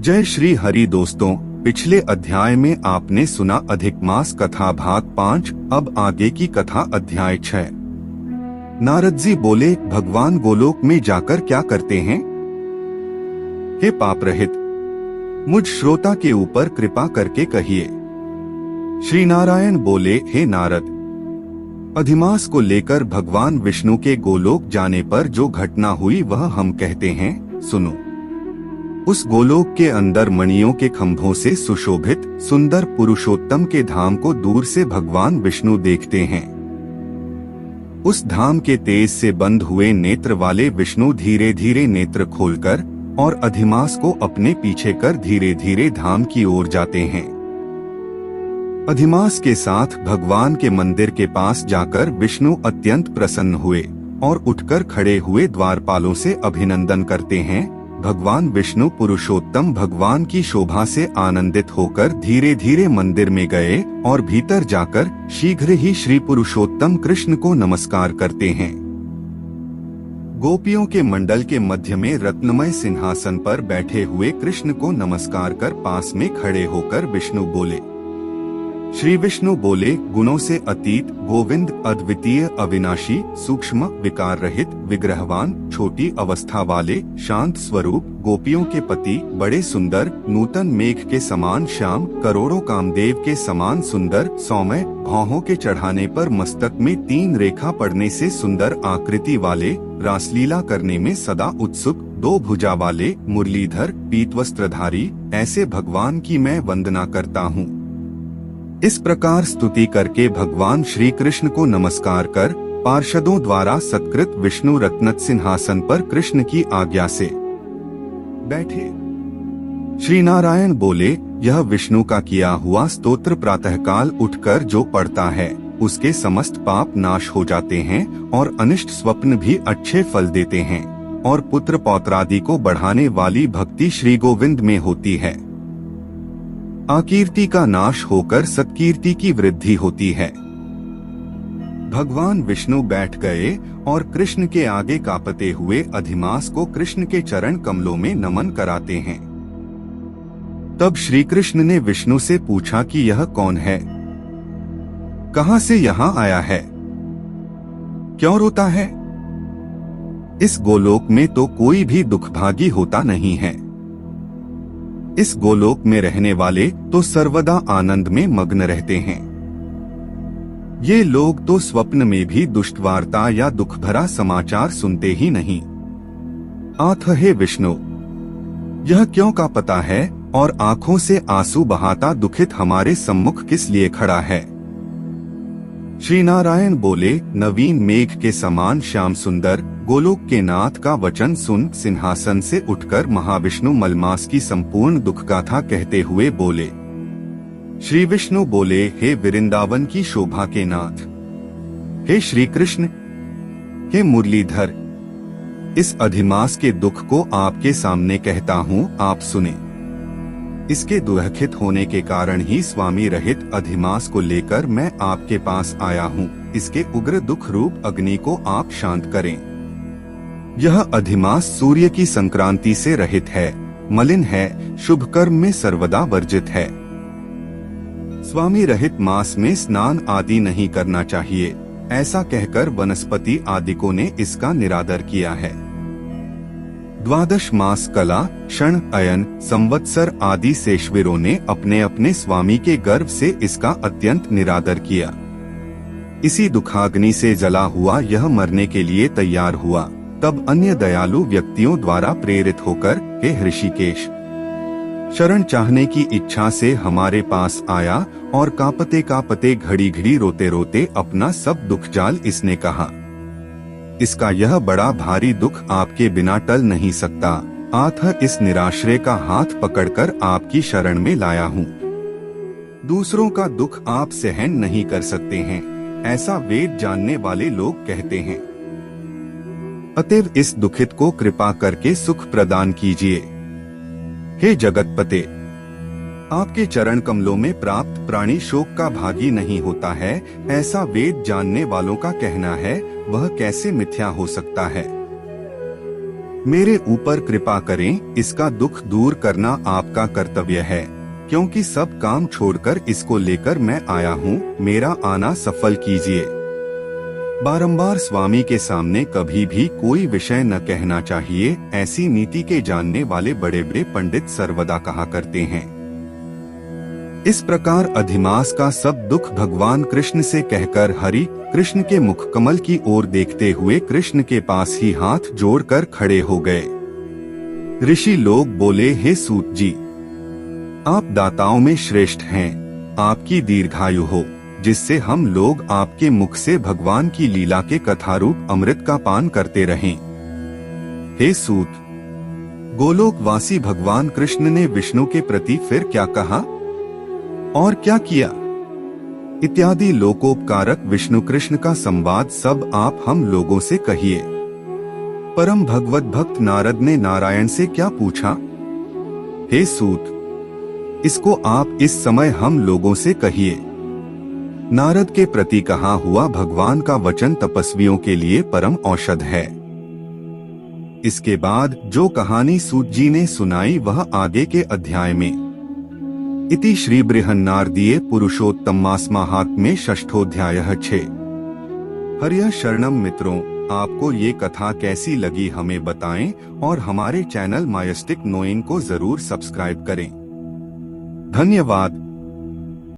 जय श्री हरि। दोस्तों, पिछले अध्याय में आपने सुना अधिक मास कथा भाग 5। अब आगे की कथा अध्याय 6। नारद जी बोले, भगवान गोलोक में जाकर क्या करते हैं? हे पाप रहित, मुझ श्रोता के ऊपर कृपा करके कहिए। श्री नारायण बोले, हे नारद, अधिमास को लेकर भगवान विष्णु के गोलोक जाने पर जो घटना हुई वह हम कहते हैं, सुनो। उस गोलोक के अंदर मणियों के खंभों से सुशोभित सुंदर पुरुषोत्तम के धाम को दूर से भगवान विष्णु देखते हैं। उस धाम के तेज से बंद हुए नेत्र वाले विष्णु धीरे धीरे नेत्र खोलकर और अधिमास को अपने पीछे कर धीरे धीरे धाम की ओर जाते हैं। अधिमास के साथ भगवान के मंदिर के पास जाकर विष्णु अत्यंत प्रसन्न हुए और उठकर खड़े हुए द्वारपालों से अभिनंदन करते हैं। भगवान विष्णु पुरुषोत्तम भगवान की शोभा से आनंदित होकर धीरे धीरे मंदिर में गए और भीतर जाकर शीघ्र ही श्री पुरुषोत्तम कृष्ण को नमस्कार करते हैं। गोपियों के मंडल के मध्य में रत्नमय सिंहासन पर बैठे हुए कृष्ण को नमस्कार कर पास में खड़े होकर विष्णु बोले। श्री विष्णु बोले, गुणों से अतीत गोविंद अद्वितीय अविनाशी सूक्ष्म विकार रहित विग्रहवान छोटी अवस्था वाले शांत स्वरूप गोपियों के पति बड़े सुंदर नूतन मेघ के समान श्याम करोड़ों कामदेव के समान सुंदर सौम्य भौहों के चढ़ाने पर मस्तक में 3 रेखा पड़ने से सुंदर आकृति वाले रासलीला करने में सदा उत्सुक 2 भुजा वाले मुरलीधर पीतवस्त्रधारी ऐसे भगवान की मैं वंदना करता हूँ। इस प्रकार स्तुति करके भगवान श्री कृष्ण को नमस्कार कर पार्षदों द्वारा सत्कृत विष्णु रत्नत सिंहासन पर कृष्ण की आज्ञा से बैठे। श्री नारायण बोले, यह विष्णु का किया हुआ स्तोत्र प्रातःकाल उठकर जो पढ़ता है उसके समस्त पाप नाश हो जाते हैं और अनिष्ट स्वप्न भी अच्छे फल देते हैं और पुत्र पौत्रादि को बढ़ाने वाली भक्ति श्री गोविंद में होती है। अकीर्ति का नाश होकर सत्कीर्ति की वृद्धि होती है। भगवान विष्णु बैठ गए और कृष्ण के आगे कांपते हुए अधिमास को कृष्ण के चरण कमलों में नमन कराते हैं। तब श्री कृष्ण ने विष्णु से पूछा कि यह कौन है, कहां से यहाँ आया है, क्यों रोता है? इस गोलोक में तो कोई भी दुखभागी होता नहीं है। इस गोलोक में रहने वाले तो सर्वदा आनंद में मग्न रहते हैं। ये लोग तो स्वप्न में भी दुष्ट वार्ता या दुख भरा समाचार सुनते ही नहीं। आथ हे विष्णु, यह क्यों का पता है और आंखों से आंसू बहाता दुखित हमारे सम्मुख किस लिए खड़ा है? श्री नारायण बोले, नवीन मेघ के समान श्याम सुंदर गोलोक के नाथ का वचन सुन सिंहासन से उठकर महाविष्णु मलमास की संपूर्ण दुख गाथा कहते हुए बोले। श्री विष्णु बोले, हे वृंदावन की शोभा के नाथ, हे श्री कृष्ण, हे मुरलीधर, इस अधिमास के दुख को आपके सामने कहता हूँ, आप सुने। इसके दुखित होने के कारण ही स्वामी रहित अधिमास को लेकर मैं आपके पास आया हूँ। इसके उग्र दुख रूप अग्नि को आप शांत करें। यह अधिमास सूर्य की संक्रांति से रहित है, मलिन है, शुभ कर्म में सर्वदा वर्जित है। स्वामी रहित मास में स्नान आदि नहीं करना चाहिए, ऐसा कहकर वनस्पति आदिकों ने इसका निरादर किया है। 12 मास कला क्षण अयन संवत्सर आदि शेषवीरों ने अपने अपने स्वामी के गर्भ से इसका अत्यंत निरादर किया। इसी दुखाग्नि से जला हुआ यह मरने के लिए तैयार हुआ। तब अन्य दयालु व्यक्तियों द्वारा प्रेरित होकर हे ऋषिकेश, शरण चाहने की इच्छा से हमारे पास आया और कांपते कांपते घड़ी घड़ी रोते रोते अपना सब दुख जाल इसने कहा। इसका यह बड़ा भारी दुख आपके बिना टल नहीं सकता। आथ इस निराश्रय का हाथ पकड़कर आपकी शरण में लाया हूँ। दूसरों का दुख आप सहन नहीं कर सकते हैं, ऐसा वेद जानने वाले लोग कहते हैं। अतएव इस दुखित को कृपा करके सुख प्रदान कीजिए। हे जगतपते, आपके चरण कमलों में प्राप्त प्राणी शोक का भागी नहीं होता है, ऐसा वेद जानने वालों का कहना है। वह कैसे मिथ्या हो सकता है? मेरे ऊपर कृपा करें, इसका दुख दूर करना आपका कर्तव्य है, क्योंकि सब काम छोड़कर इसको लेकर मैं आया हूँ, मेरा आना सफल कीजिए। बारंबार स्वामी के सामने कभी भी कोई विषय न कहना चाहिए, ऐसी नीति के जानने वाले बड़े बड़े पंडित सर्वदा कहा करते हैं। इस प्रकार अधिमास का सब दुख भगवान कृष्ण से कहकर हरि कृष्ण के मुख कमल की ओर देखते हुए कृष्ण के पास ही हाथ जोड़कर खड़े हो गए। ऋषि लोग बोले, हे सूत जी, आप दाताओं में श्रेष्ठ हैं, आपकी दीर्घायु हो, जिससे हम लोग आपके मुख से भगवान की लीला के कथारूप अमृत का पान करते रहें। हे सूत, गोलोकवासी भगवान कृष्ण ने विष्णु के प्रति फिर क्या कहा और क्या किया इत्यादि लोकोपकारक विष्णु कृष्ण का संवाद सब आप हम लोगों से कहिए। परम भगवत भक्त नारद ने नारायण से क्या पूछा? हे सूत, इसको आप इस समय हम लोगों से कहिए। नारद के प्रति कहा हुआ भगवान का वचन तपस्वियों के लिए परम औषध है। इसके बाद जो कहानी सूत जी ने सुनाई वह आगे के अध्याय में। इति श्री बृहन्नारदीय पुरुषोत्तमास्माहात्म्ये षष्ठोऽध्यायः 6। हरिः शरणम। मित्रों, आपको ये कथा कैसी लगी हमें बताएं और हमारे चैनल मायस्टिक नोइन को जरूर सब्सक्राइब करें। धन्यवाद।